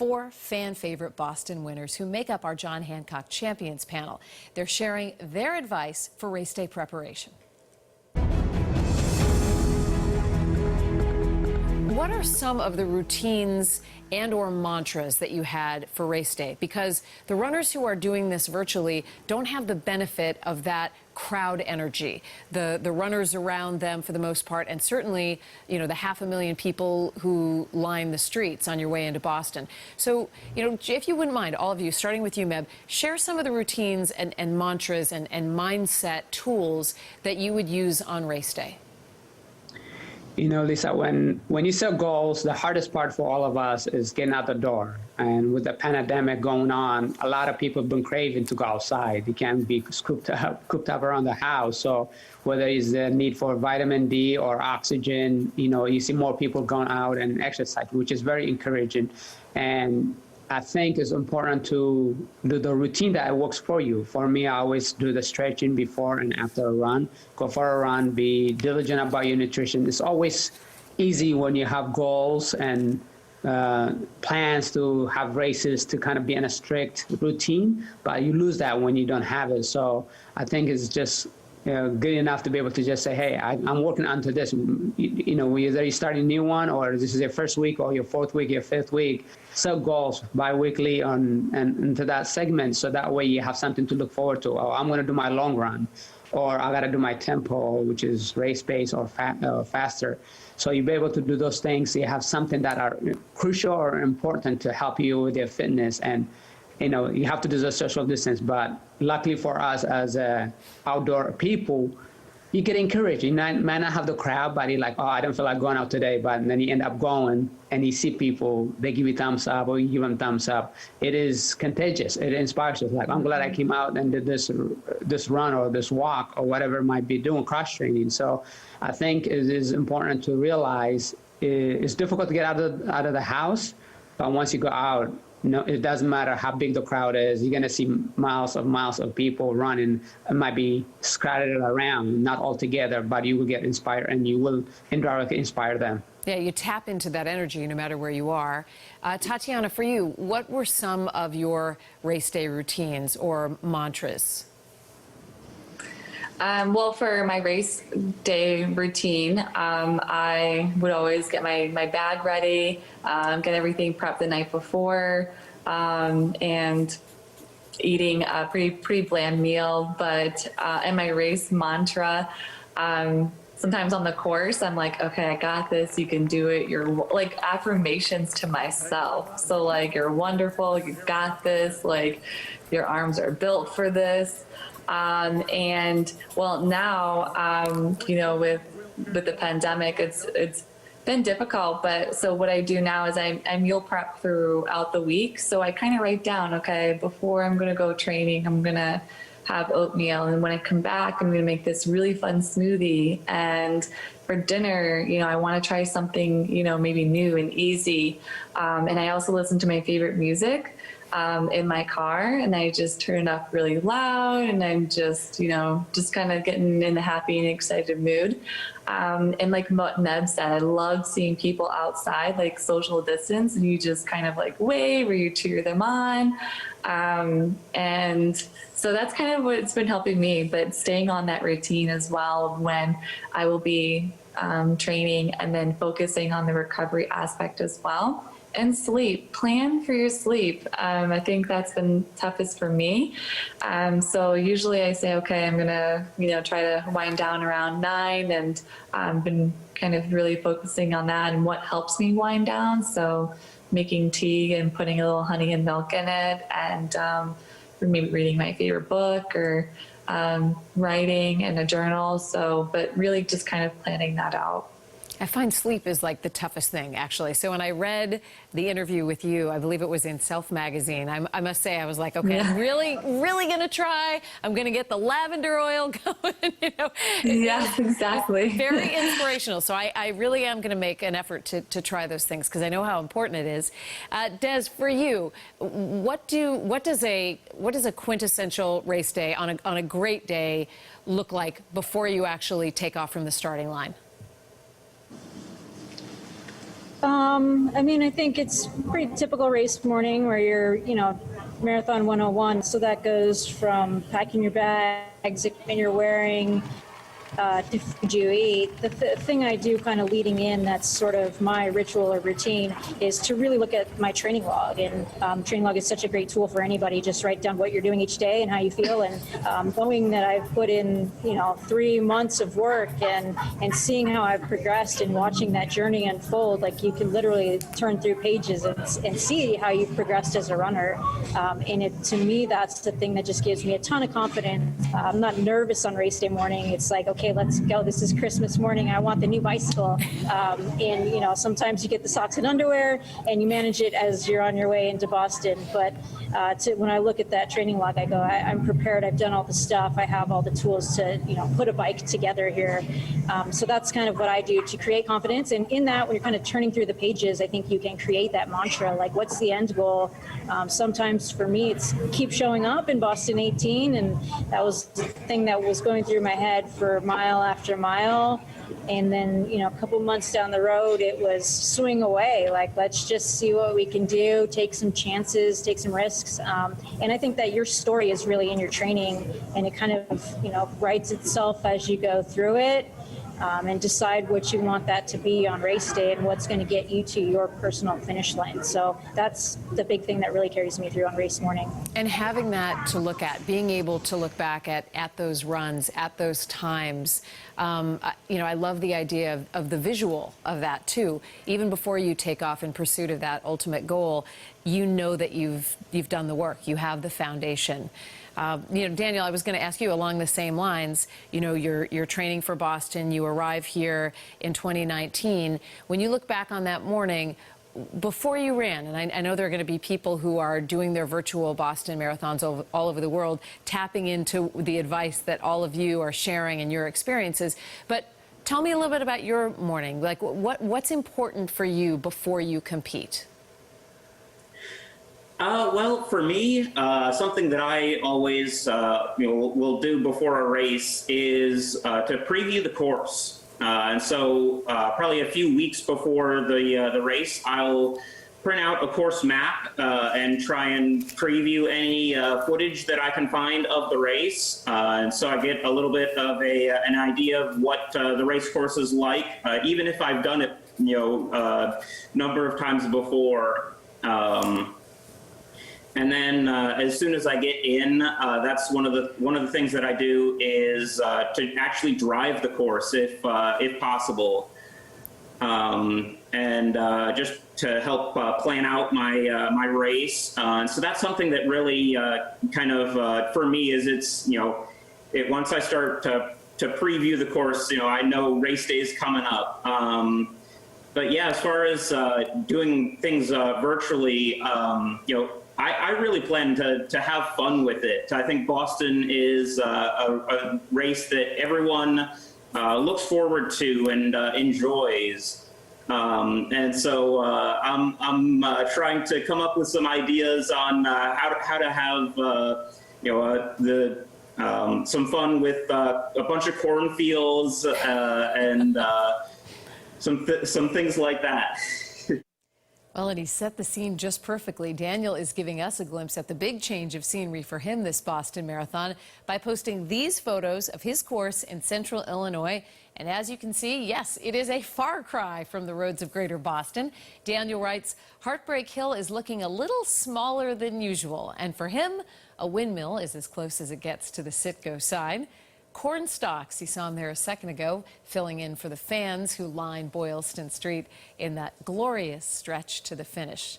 4 fan-favorite Boston winners who make up our John Hancock Champions panel. They're sharing their advice for race day preparation. What are some of the routines and/or mantras that you had for race day? Because the runners who are doing this virtually don't have the benefit of that crowd energy. The runners around them, for the most part, and certainly, you know, the 500,000 people who line the streets on your way into Boston. So, you know, if you wouldn't mind, all of you, starting with you, Meb, share some of the routines and mantras and mindset tools that you would use on race day. You know, Lisa, when you set goals, the hardest part for all of us is getting out the door. And with the pandemic going on, a lot of people have been craving to go outside. They can't be cooped up around the house. So whether it's the need for vitamin D or oxygen, you know, you see more people going out and exercise, which is very encouraging. And I think it's important to do the routine that works for you. For me, I always do the stretching before and after a run. Go for a run, be diligent about your nutrition. It's always easy when you have goals and plans to have races to kind of be in a strict routine, but you lose that when you don't have it. So I think it's just good enough to be able to just say, hey, I'm working onto this. You know, whether you start a new one or this is your first week or your 4th week, your 5th week, set goals bi-weekly and into that segment. So that way you have something to look forward to. Oh, I'm going to do my long run, or I got to do my tempo, which is race pace or faster. So you'll be able to do those things. You have something that are crucial or important to help you with your fitness. And you know, you have to do the social distance, but luckily for us as outdoor people, you get encouraged. You might not have the crowd, but you're like, oh, I don't feel like going out today. But then you end up going and you see people, they give you thumbs up or you give them thumbs up. It is contagious. It inspires us. Like, I'm glad I came out and did this run or this walk or whatever it might be doing, cross training. So I think it is important to realize it's difficult to get out of the house, but once you go out, no, it doesn't matter how big the crowd is. You're going to see miles of people running. It might be scattered around, not all together, but you will get inspired and you will indirectly inspire them. Yeah, you tap into that energy no matter where you are. Tatyana, for you, what were some of your race day routines or mantras? Well, for my race day routine, I would always get my bag ready, get everything prepped the night before, and eating a pretty bland meal. But and my race mantra, sometimes on the course, I'm like, okay, I got this. You can do it. You're like affirmations to myself. So like, you're wonderful. You got this. Like, your arms are built for this. And well, now, you know, with the pandemic, it's been difficult, but so what I do now is I meal prep throughout the week. So I kind of write down, okay, before I'm going to go training, I'm going to have oatmeal. And when I come back, I'm going to make this really fun smoothie. And for dinner, you know, I want to try something, you know, maybe new and easy. And I also listen to my favorite music in my car, and I just turn it up really loud, and I'm just, you know, just kind of getting in the happy and excited mood. And like Meb said, I love seeing people outside, like social distance, and you just kind of like wave or you cheer them on. And so that's kind of what's been helping me, but staying on that routine as well when I will be training, and then focusing on the recovery aspect as well. And sleep. Plan for your sleep. I think that's been toughest for me. So usually I say, okay, I'm gonna, you know, try to wind down around 9, and I've been kind of really focusing on that and what helps me wind down. So making tea and putting a little honey and milk in it, and maybe reading my favorite book or writing in a journal. So, but really just kind of planning that out. I find sleep is like the toughest thing, actually. So when I read the interview with you, I believe it was in Self magazine, I must say, I was like, okay, I'm really going to try. I'm going to get the lavender oil going, you know. Yes, exactly. Very inspirational. So I really am going to make an effort to try those things, because I know how important it is. Des, for you, what does a quintessential race day on a great day look like before you actually take off from the starting line? I mean, I think it's pretty typical race morning where you're, marathon 101. So that goes from packing your bags, equipment you're wearing, to food you eat. The thing I do kind of leading in, that's sort of my ritual or routine, is to really look at my training log. And training log is such a great tool for anybody. Just write down what you're doing each day and how you feel. And knowing that I've put in, 3 months of work and seeing how I've progressed and watching that journey unfold, like you can literally turn through pages and see how you've progressed as a runner. And to me, that's the thing that just gives me a ton of confidence. I'm not nervous on race day morning. It's like, okay, let's go. This is Christmas morning. I want the new bicycle. And, sometimes you get the socks and underwear and you manage it as you're on your way into Boston. But when I look at that training log, I go, I'm prepared. I've done all the stuff. I have all the tools to, put a bike together here. So that's kind of what I do to create confidence. And in that, when you're kind of turning through the pages, I think you can create that mantra, like what's the end goal? Sometimes for me, it's keep showing up in Boston 18. And that was the thing that was going through my head for mile after mile. And then, a couple months down the road, it was swing away. Like, let's just see what we can do, take some chances, take some risks. And I think that your story is really in your training, and it kind of, writes itself as you go through it. And decide what you want that to be on race day and what's going to get you to your personal finish line. So that's the big thing that really carries me through on race morning. And having that to look at, being able to look back at those runs, at those times, I love the idea of the visual of that too. Even before you take off in pursuit of that ultimate goal, you know that you've done the work. You have the foundation. Daniel, I was going to ask you along the same lines. You're training for Boston. You arrive here in 2019. When you look back on that morning, before you ran, and I know there are going to be people who are doing their virtual Boston marathons all over the world, tapping into the advice that all of you are sharing and your experiences. But tell me a little bit about your morning. Like, what's important for you before you compete? Well, for me, something that I always, will do before a race is to preview the course. And so probably a few weeks before the race, I'll print out a course map and try and preview any footage that I can find of the race. And so I get a little bit of an idea of what the race course is like, even if I've done it, number of times before. And then as soon as I get in, that's one of the things that I do is to actually drive the course if possible, and just to help plan out my race. And so that's something that really kind of for me is once I start to preview the course, I know race day is coming up. But yeah, as far as doing things virtually, I really plan to have fun with it. I think Boston is a race that everyone looks forward to and enjoys. And so I'm trying to come up with some ideas on how to have some fun with a bunch of cornfields and some things like that. Well, and he set the scene just perfectly. Daniel is giving us a glimpse at the big change of scenery for him this Boston Marathon by posting these photos of his course in central Illinois. And as you can see, yes, it is a far cry from the roads of greater Boston. Daniel writes, Heartbreak Hill is looking a little smaller than usual. And for him, a windmill is as close as it gets to the sit-go side. Corn stalks, you saw him there a second ago, filling in for the fans who line Boylston Street in that glorious stretch to the finish.